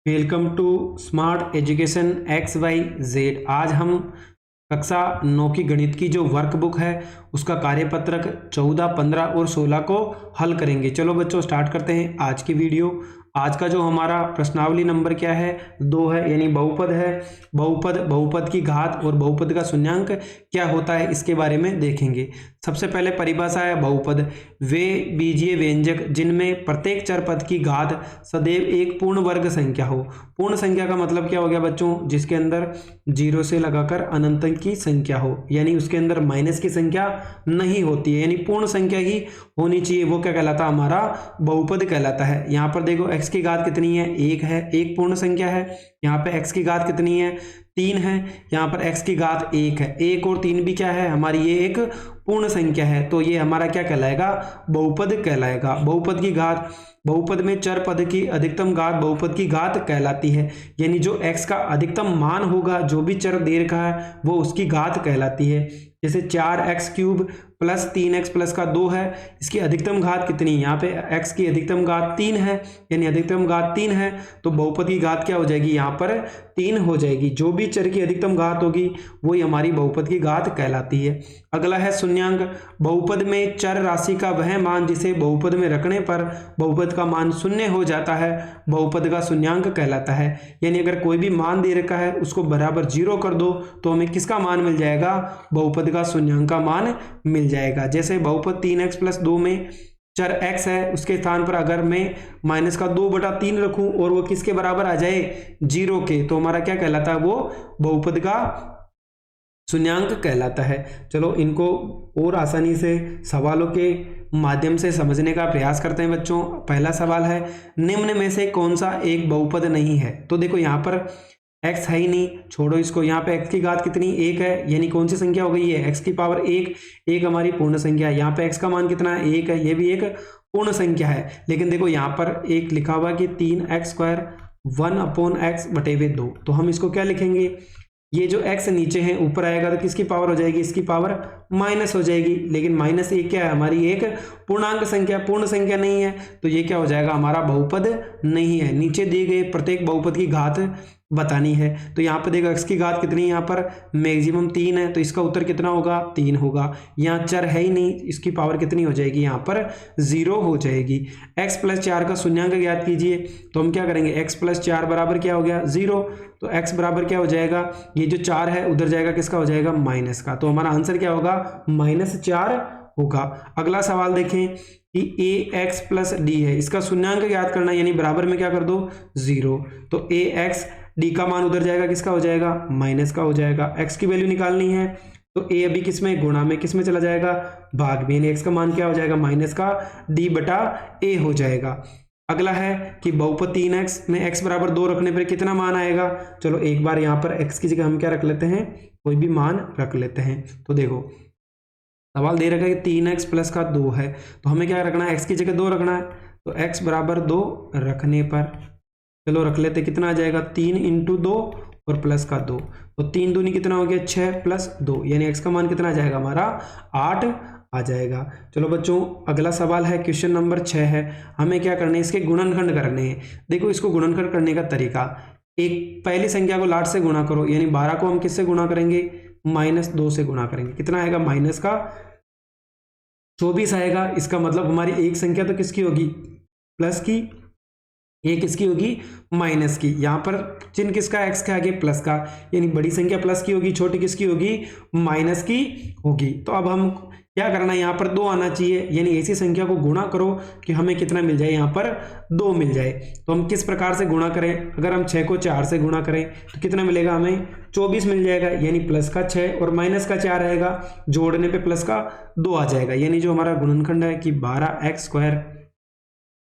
Welcome to smart education X Y Z. आज हम कक्षा 9 की गणित की जो वर्कबुक है उसका कार्यपत्रक 14, 15 और 16 को हल करेंगे। चलो बच्चों स्टार्ट करते हैं आज की वीडियो। आज का जो हमारा प्रश्नावली नंबर क्या है, 2 है, यानी बहुपद है। बहुपद की घात और बहुपद का शून्यांक क्या होता है इसके बारे में देखेंगे। सबसे पहले परिभाषा है बहुपद, वे बीजीय व्यंजक जिनमें प्रत्येक चर पद की घात सदैव एक पूर्ण वर्ग संख्या हो। पूर्ण संख्या का मतलब क्या हो गया बच्चों, जिसके अंदर 0 से लगाकर अनंत तक की संख्या हो, यानी उसके अंदर माइनस की संख्या नहीं होती है, यानी पूर्ण संख्या ही होनी चाहिए। वो क्या कहलाता है, हमारा बहुपद कहलाता है। यहाँ पर देखो x की घात कितनी है, 1 है, एक पूर्ण संख्या है। यहाँ पे x की घात कितनी है, 3 है। यहाँ पर x की घात 1 है, 1 और 3 भी क्या है हमारी, ये एक पूर्ण संख्या है, तो ये हमारा क्या कहलाएगा, बहुपद कहलाएगा। बहुपद की घात, बहुपद में चर पद की अधिकतम घात बहुपद की घात कहलाती है, यानी जो x का अधिकतम मान होगा, जो भी चर दे रखा है वो उसकी घात कहलाती है। जैसे 4x³ प्लस 3x प्लस का 2 है, इसकी अधिकतम घात कितनी है, यहाँ पे x की अधिकतम घात 3 है, यानी अधिकतम घात 3 है, तो बहुपद की घात क्या हो जाएगी, यहाँ पर 3 हो जाएगी। जो भी चर की अधिकतम घात होगी वही हमारी बहुपद की घात कहलाती है। अगला है शून्यांक, बहुपद में चर राशि का वह मान जिसे बहुपद में रखने पर बहुपद का मान शून्य हो जाता है, बहुपद का शून्यांक कहलाता है। यानी अगर कोई भी मान दे रखा है उसको बराबर 0 कर दो तो हमें किसका मान मिल जाएगा, बहुपद का शून्यांक का मान मिल जाएगा। जैसे बहुपद 3x प्लस 2 में चर x है, उसके स्थान पर अगर मैं माइनस का 2/3 रखूं और वो किसके बराबर आ जाए, 0 के, तो हमारा क्या कहलाता है, वो बहुपद का शून्यांक कहलाता है। चलो इनको और आसानी से सवालों के माध्यम से समझने का प्रयास करते हैं बच्चों। पहला सवाल है, निम्न में से कौन सा एक बहुपद नहीं है। तो देखो यहाँ पर x है ही नहीं, छोड़ो इसको। यहाँ पे x की घात कितनी, 1 है, यानी कौन सी संख्या हो गई है, x की पावर 1, एक हमारी पूर्ण संख्या है। यहाँ पे x का मान कितना है, 1 है, ये भी एक पूर्ण संख्या है। लेकिन देखो यहाँ पर एक लिखा हुआ कि 3x² 1/x/2, तो हम इसको क्या लिखेंगे, ये जो x नीचे है ऊपर आएगा तो किसकी पावर हो जाएगी, इसकी पावर माइनस हो जाएगी। लेकिन माइनस एक क्या है, हमारी एक पूर्णांक संख्या, पूर्ण संख्या नहीं है, तो ये क्या हो जाएगा, हमारा बहुपद नहीं है। नीचे दिए गए प्रत्येक बहुपद की घात बतानी है। तो यहाँ पर देखो x की घात कितनी है, यहाँ पर मैक्सिमम 3 है, तो इसका उत्तर कितना होगा, 3 होगा। यहाँ चर है ही नहीं, इसकी पावर कितनी हो जाएगी, यहाँ पर 0 हो जाएगी। x प्लस 4 का शून्यांक ज्ञात कीजिए, तो हम क्या करेंगे, x प्लस 4 बराबर क्या हो गया, 0, तो x बराबर क्या हो जाएगा, ये जो 4 है उधर जाएगा, किसका हो जाएगा, माइनस का, तो हमारा आंसर क्या होगा, -4 होगा। अगला सवाल देखें कि ax प्लस d है, इसका शून्यांक ज्ञात करना, यानी बराबर में क्या कर दो, 0, तो ax d का मान उधर जाएगा, किसका हो जाएगा, माइनस का हो जाएगा। x की वैल्यू निकालनी है तो a अभी किसमें, गुणा में, किसमें चला जाएगा, भाग में, यानी x का मान क्या हो जाएगा, माइनस का d/a हो जाएगा। अगला है कि बहुपद 3x में x बराबर 2 रखने पर कितना मान आएगा। चलो एक बार यहाँ पर x की जगह हम क्या रख लेते हैं, कोई भी मान रख लेते हैं। तो देखो सवाल दे रखा है कि 3x प्लस का 2 है, तो हमें क्या रखना है, x की जगह 2 रखना है, तो x बराबर 2 रखने पर चलो रख लेते, कितना आ जाएगा, 3 × 2 और प्लस का 2, तो 3 दूनी कितना हो गया, 6 प्लस 2, यानी x का मान कितना आ जाएगा, हमारा 8 आ जाएगा। चलो बच्चों अगला सवाल है, क्वेश्चन नंबर 6 है, हमें क्या करना है, इसके गुणनखंड करने हैं। देखो इसको गुणनखंड करने का तरीका, एक पहली संख्या को लाट से गुणा करो, यानी 12 को हम किससे गुणा करेंगे, -2 से गुणा करेंगे, कितना आएगा, माइनस का 24 आएगा। इसका मतलब हमारी एक संख्या तो किसकी होगी, प्लस की, ये किसकी होगी, माइनस की। यहाँ पर चिन्ह किसका, x के आगे प्लस का, यानी बड़ी संख्या प्लस की होगी, छोटी किसकी होगी, माइनस की होगी। तो अब हम क्या करना है, यहाँ पर 2 आना चाहिए, यानी ऐसी संख्या को गुणा करो कि हमें कितना मिल जाए, यहाँ पर 2 मिल जाए। तो हम किस प्रकार से गुणा करें, अगर हम 6 को 4 से गुणा करें तो कितना मिलेगा, हमें 24 मिल जाएगा, यानी प्लस का 6 और माइनस का 4 रहेगा, जोड़ने पे प्लस का 2 आ जाएगा। यानी जो हमारा गुणनखंड है कि 12x²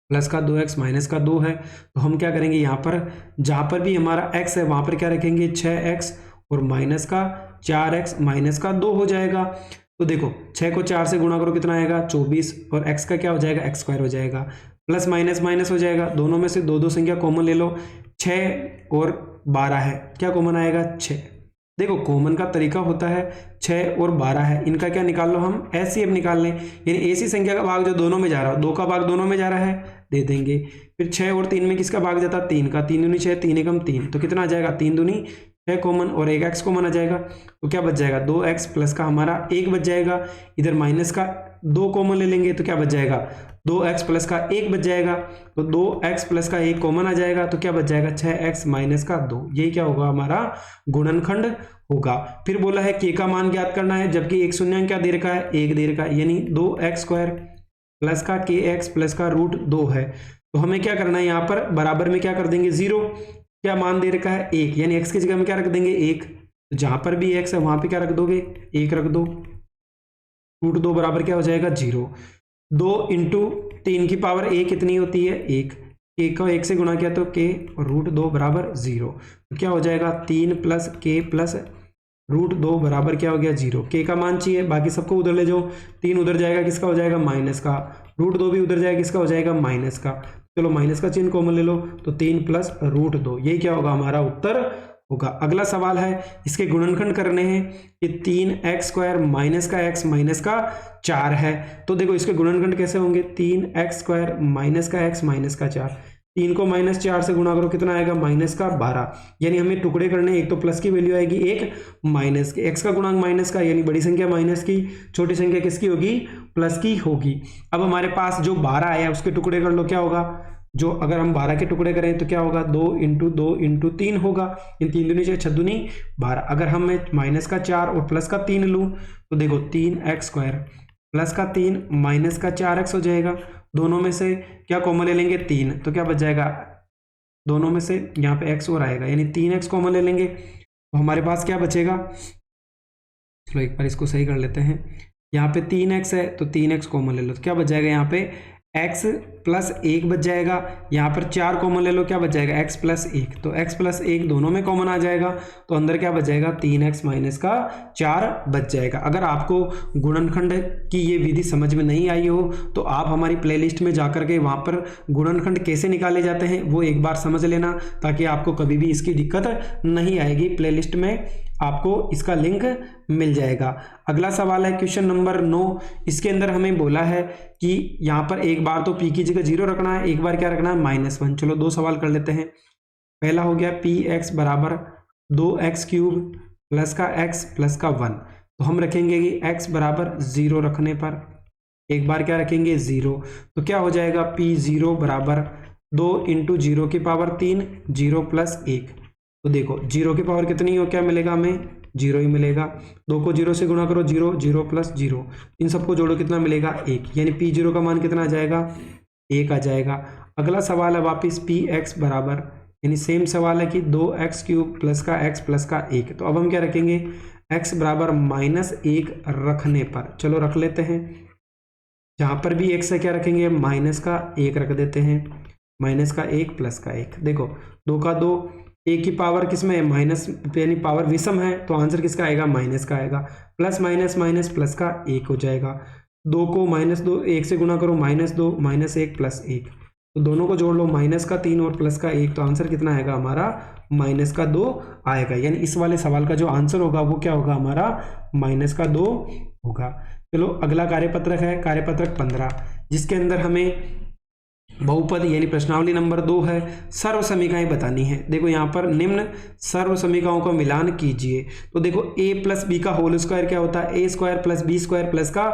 प्लस का 2x माइनस का 2 है, तो हम क्या करेंगे, यहाँ पर जहाँ पर भी हमारा x है वहाँ पर क्या रखेंगे, 6x और माइनस का 4x माइनस का 2 हो जाएगा। तो देखो 6 को 4 से गुणा करो, कितना आएगा, 24, और x का क्या हो जाएगा, x² हो जाएगा, प्लस माइनस माइनस हो जाएगा, दोनों में से दो संख्या कॉमन ले लो, 6 और 12 है, क्या कॉमन आएगा, 6। देखो कॉमन का तरीका होता है 6 और 12 है, इनका क्या निकाल लो, हम एचसीएफ निकाल लें, यानी ऐसी संख्या का भाग जो दोनों में जा रहा हो, 2 का भाग दोनों में जा रहा है, दे देंगे फिर 6 और 3 में किसका भाग जाता है 3 का, 3 दूनी 6, 3 एकम 3, तो कितना आ जाएगा 3 दूनी 6 कॉमन और एक एक्स कॉमन आ जाएगा, तो क्या बच जाएगा 2x प्लस का हमारा 1 बच जाएगा, इधर माइनस का 2 कॉमन ले लेंगे तो क्या बच जाएगा 2x प्लस का 1 बच जाएगा, तो 2x प्लस का 1 कॉमन आ जाएगा, तो क्या बच जाएगा 6x माइनस का 2, ये क्या होगा हमारा गुणनखंड होगा। फिर बोला है k का मान ज्ञात करना है, जबकि एक शून्यांक क्या दे रखा है 1 दे रखा है, यानी 2x स्क्वायर प्लस का kx प्लस का रूट 2 है, तो हमें क्या करना है यहाँ पर बराबर में क्या कर देंगे 0, क्या मान दे रखा है 1, यानी x की जगह में क्या रख देंगे 1, तो जहां पर भी x है वहां पे क्या रख दोगे 1 रख दो, रूट 2 बराबर क्या हो जाएगा 0, 2 इंटू 3 की पावर a कितनी होती है 1, k को 1 से गुणा किया तो k और रूट 2 बराबर 0, तो क्या हो जाएगा 3 प्लस k प्लस रूट 2 बराबर क्या हो गया 0, k का मान चाहिए, बाकी सबको उधर ले जाओ, 3 उधर जाएगा किसका हो जाएगा माइनस का, रूट 2 भी उधर जाएगा किसका हो जाएगा माइनस का, चलो माइनस का चिन्ह कॉमन ले लो, तो 3 प्लस रूट 2, ये क्या होगा हमारा उत्तर होगा। अगला सवाल है, इसके गुणनखंड करने हैं कि 3x स्क्वायर माइनस का x माइनस का 4 है, तो देखो इसके गुणनखंड कैसे होंगे 3x स्क्वायर माइनस का x माइनस का 4, 3 को माइनस 4 से गुणा करो कितना आएगा माइनस का 12, यानी हमें टुकड़े करने, एक तो प्लस की वैल्यू आएगी एक माइनस की, x का गुणांक माइनस का, यानी बड़ी संख्या माइनस की, छोटी संख्या किसकी होगी प्लस की होगी। अब हमारे पास जो 12 आया उसके टुकड़े कर लो, क्या होगा, जो अगर हम 12 के टुकड़े करें तो क्या होगा 2 इंटू 2 इंटू 3 होगा, इन 3 दूनी 6 6 दूनी 12, अगर हम माइनस का 4 और प्लस का 3 लूँ तो देखो 3x स्क्वायर प्लस का 3 माइनस का 4x हो जाएगा, दोनों में से क्या कॉमन ले लेंगे 3, तो क्या बच जाएगा दोनों में से यहाँ पे x और आएगा, यानी 3x कॉमन ले लेंगे, तो हमारे पास क्या बचेगा, चलो एक बार इसको सही कर लेते हैं, यहाँ पे 3x है तो 3x कॉमन ले लो, तो क्या बच जाएगा यहाँ पे x प्लस 1 बच जाएगा, यहाँ पर 4 कॉमन ले लो, क्या बच जाएगा x प्लस 1, तो x प्लस 1 दोनों में कॉमन आ जाएगा, तो अंदर क्या बच जाएगा 3x माइनस का 4 बच जाएगा। अगर आपको गुणनखंड की ये विधि समझ में नहीं आई हो तो आप हमारी प्लेलिस्ट में जाकर के वहाँ पर गुणनखंड कैसे निकाले जाते हैं वो एक बार समझ लेना, ताकि आपको कभी भी इसकी दिक्कत नहीं आएगी, प्लेलिस्ट में आपको इसका लिंक मिल जाएगा। अगला सवाल है क्वेश्चन नंबर 9, इसके अंदर हमें बोला है कि यहाँ पर एक बार तो p की जगह 0 रखना है, एक बार क्या रखना है -1। चलो दो सवाल कर लेते हैं। पहला हो गया px बराबर 2x क्यूब प्लस का x प्लस का 1, तो हम रखेंगे कि x बराबर 0 रखने पर एक बार क्या रखेंगे 0, तो क्या हो जाएगा p0 बराबर 2 इंटू 0 की पावर 3 0 प्लस 1, तो देखो 0 की पावर कितनी हो, क्या मिलेगा हमें 0 ही मिलेगा, 2 को 0 से गुणा करो 0 0 प्लस 0, इन सबको जोड़ो कितना मिलेगा 1, यानी p0 का मान कितना आ जाएगा 1 आ जाएगा। अगला सवाल है वापिस px बराबर, यानी सेम सवाल है कि 2x क्यूब प्लस का x प्लस का 1, तो अब हम क्या रखेंगे x बराबर -1 रखने पर, चलो रख लेते हैं, जहां पर भी x है क्या रखेंगे माइनस का 1 रख देते हैं, माइनस का 1 प्लस का 1, देखो 2 का 2, 1 की पावर किस में है माइनस, यानी पावर विषम है तो आंसर किसका आएगा माइनस का आएगा, प्लस माइनस माइनस प्लस का 1 हो जाएगा, 2 को -2 1 से गुणा करो -2 -1 प्लस 1, तो दोनों को जोड़ लो माइनस का 3 और प्लस का 1, तो आंसर कितना आएगा हमारा माइनस का 2 आएगा, यानी इस वाले सवाल का जो आंसर होगा वो क्या होगा हमारा माइनस का 2 होगा। चलो अगला कार्यपत्रक है कार्यपत्रक 15, जिसके अंदर हमें बहुपद यानी प्रश्नावली नंबर 2 है, सर्व समीकरणाएं बतानी है। देखो यहाँ पर निम्न सर्व समीकरणों का मिलान कीजिए, तो देखो a प्लस बी का होल स्क्वायर क्या होता है a square plus B square plus का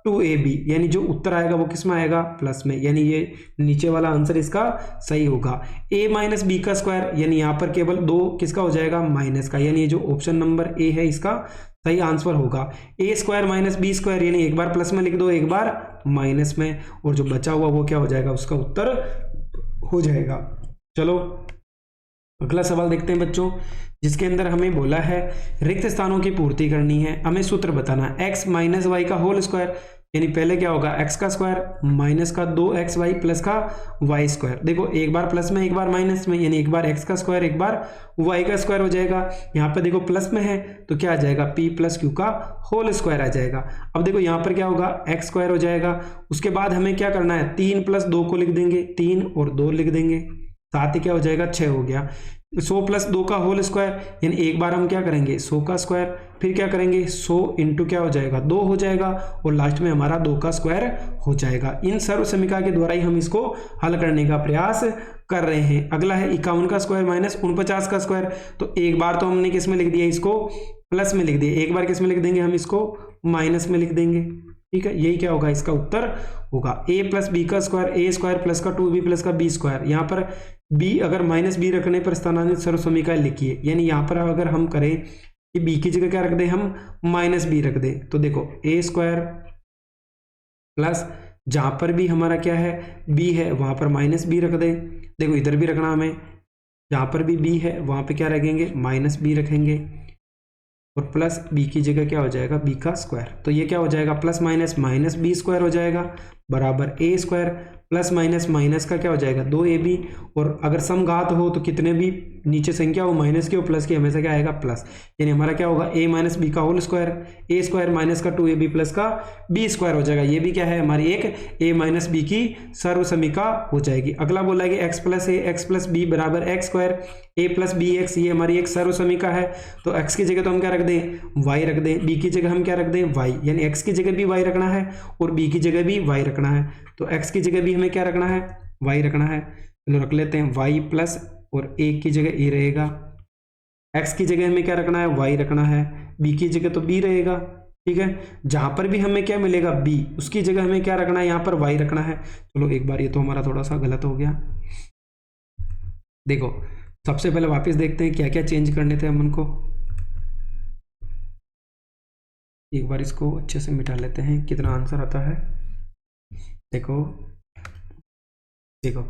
2ab, यानी जो उत्तर आएगा वो किस में आएगा प्लस में, यानी ये नीचे वाला आंसर इसका सही होगा। a माइनस बी का स्क्वायर, यानी यहाँ पर केवल 2 किसका हो जाएगा माइनस का, यानी ये जो ऑप्शन नंबर a है इसका सही आंसर होगा। a square minus B square, यानी एक बार प्लस में लिख दो एक बार माइनस में, और जो बचा हुआ वो क्या हो जाएगा उसका उत्तर हो जाएगा। चलो अगला सवाल देखते हैं बच्चों, जिसके अंदर हमें बोला है रिक्त स्थानों की पूर्ति करनी है, हमें सूत्र बताना है x माइनस वाई का होल स्क्वायर, यानी पहले क्या होगा x का स्क्वायर माइनस का 2xy प्लस का y स्क्वायर, देखो एक बार प्लस में एक बार माइनस में, यानी एक बार x का स्क्वायर एक बार y का स्क्वायर हो जाएगा। यहाँ पे देखो प्लस में है तो क्या आ जाएगा p प्लस q का होल स्क्वायर आ जाएगा। अब देखो यहाँ पर क्या होगा x स्क्वायर हो जाएगा, उसके बाद हमें क्या करना है 3 प्लस 2 को लिख देंगे, 3 और 2 लिख देंगे, साथ ही क्या हो जाएगा 6 हो गया। 100 प्लस 2 का होल स्क्वायर, यानी एक बार हम क्या करेंगे 100 का स्क्वायर, फिर क्या करेंगे 100 इंटू क्या हो जाएगा 2 हो जाएगा, और लास्ट में हमारा 2 का स्क्वायर हो जाएगा। इन सर्व समीकरण के द्वारा ही हम इसको हल करने का प्रयास कर रहे हैं। अगला है 51 का स्क्वायर माइनस 49 का स्क्वायर। तो एक बार तो हमने किस में लिख दिया, इसको प्लस में लिख दिया, एक बार किस में लिख देंगे हम इसको माइनस में लिख देंगे। ठीक है, यही क्या होगा इसका उत्तर होगा a प्लस बी का स्क्वायर, ए स्क्वायर प्लस का 2b प्लस का बी स्क्वायर। यहाँ पर b अगर माइनस बी रखने पर स्थानांतरित सर्व समीकरण लिखिए, यानी यहाँ पर अगर हम करें कि b की जगह क्या रख दें हम माइनस बी रख दें, तो देखो a स्क्वायर प्लस जहाँ पर भी हमारा क्या है b है वहाँ पर माइनस बी रख दें। देखो इधर भी रखना हमें, जहाँ पर भी b है वहाँ पे क्या रखेंगे माइनस बी रखेंगे, और प्लस b की जगह क्या हो जाएगा b का स्क्वायर। तो ये क्या हो जाएगा plus minus minus B square हो जाएगा बराबर a square plus minus minus का क्या हो जाएगा 2ab, और अगर समघात हो तो कितने भी नीचे संख्या हो माइनस की हो प्लस की हमेशा क्या आएगा प्लस, यानी हमारा क्या होगा a माइनस बी का होल स्क्वायर, ए स्क्वायर माइनस का 2ab प्लस का b स्क्वायर हो जाएगा। ये भी क्या है हमारी एक a माइनस बी की सर्व समीकरण हो जाएगी। अगला बोला है कि x plus A X plus B बराबर X square a plus B X, ये हमारी एक सर्व समीकरण है। तो x की जगह तो हम क्या रख दें y रख दें, b की जगह हम क्या रख दें y, यानी x की जगह भी y रखना है और b की जगह भी y रखना है। तो x की जगह भी हमें क्या रखना है y रखना है, चलो रख लेते हैं y प्लस, और a की जगह a रहेगा, x की जगह हमें क्या रखना है y रखना है, b की जगह तो b रहेगा। ठीक है, जहां पर भी हमें क्या मिलेगा b उसकी जगह हमें क्या रखना है यहाँ पर y रखना है। चलो एक बार ये तो हमारा थोड़ा सा गलत हो गया। देखो सबसे पहले वापस देखते हैं क्या क्या चेंज करने थे हम को। एक बार इसको अच्छे से मिटा लेते हैं कितना आंसर आता है। देखो देखो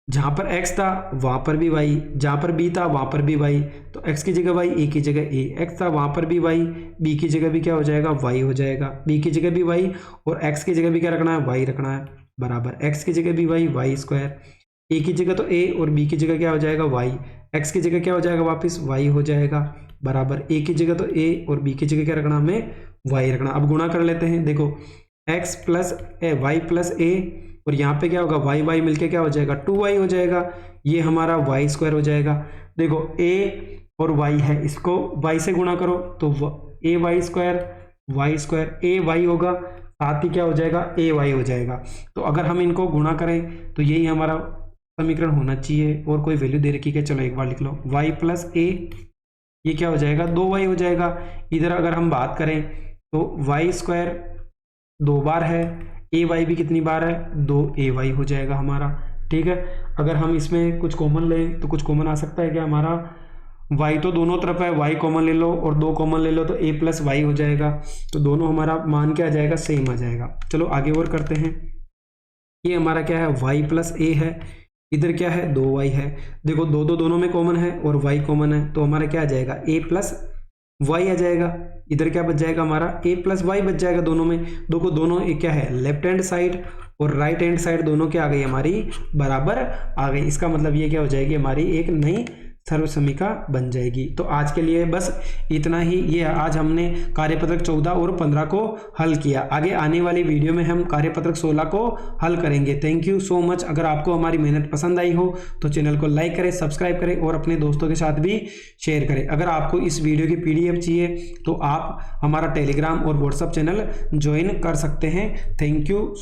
जहां पर x था वहां पर भी y, जहां पर b था वहां पर भी y, तो x की जगह y, a की जगह a, x था वहां पर भी y, b की जगह भी क्या हो जाएगा y हो जाएगा, b की जगह भी y, और x की जगह भी क्या रखना है y रखना है बराबर x की जगह भी y स्क्वायर, a की जगह तो a और b की जगह क्या हो जाएगा y, x की जगह क्या हो जाएगा वापस y हो जाएगा बराबर a की जगह तो a और b की जगह क्या रखना हमें y रखना। अब गुणा कर लेते हैं, देखो x plus y plus a, और यहाँ पे क्या होगा y मिलके क्या हो जाएगा 2y हो जाएगा, ये हमारा y स्क्वायर हो जाएगा। देखो a और y है, इसको y से गुणा करो तो a y square a y होगा, साथ ही क्या हो जाएगा a y हो जाएगा। तो अगर हम इनको गुणा करें तो यही हमारा समीकरण होना चाहिए, और कोई वैल्यू दे रखी है, चलो एक बार लिख लो y प्लस a, ये क्या हो जाएगा 2y हो जाएगा। इधर अगर हम बात करें तो y स्क्वायर 2 बार है, ए वाई भी कितनी बार है 2ay हो जाएगा हमारा। ठीक है, अगर हम इसमें कुछ कॉमन लें तो कुछ कॉमन आ सकता है क्या हमारा, y तो दोनों तरफ है, y कॉमन ले लो और 2 कॉमन ले लो तो a प्लस वाई हो जाएगा। तो दोनों हमारा मान क्या आ जाएगा सेम आ जाएगा। चलो आगे और करते हैं, ये हमारा क्या है y प्लस a है, इधर क्या है 2y है। देखो दोनों में कॉमन है और y कॉमन है, तो हमारा क्या आ जाएगा a प्लस y आ जाएगा। इधर क्या बच जाएगा हमारा a प्लस वाई बच जाएगा दोनों में। देखो दोनों एक क्या है लेफ्ट हैंड साइड और राइट हैंड साइड दोनों क्या आ गई हमारी बराबर आ गई। इसका मतलब ये क्या हो जाएगी हमारी एक नई सर्व समीकरण बन जाएगी। तो आज के लिए बस इतना ही। ये आज हमने कार्यपत्रक 14 और 15 को हल किया। आगे आने वाली वीडियो में हम कार्यपत्रक 16 को हल करेंगे। Thank you so much. अगर आपको हमारी मेहनत पसंद आई हो तो चैनल को लाइक करें, सब्सक्राइब करें और अपने दोस्तों के साथ भी शेयर करें। अगर आपको इस वीडियो की PDF चाहिए तो आप हमारा टेलीग्राम और व्हाट्सएप चैनल ज्वाइन कर सकते हैं। Thank you.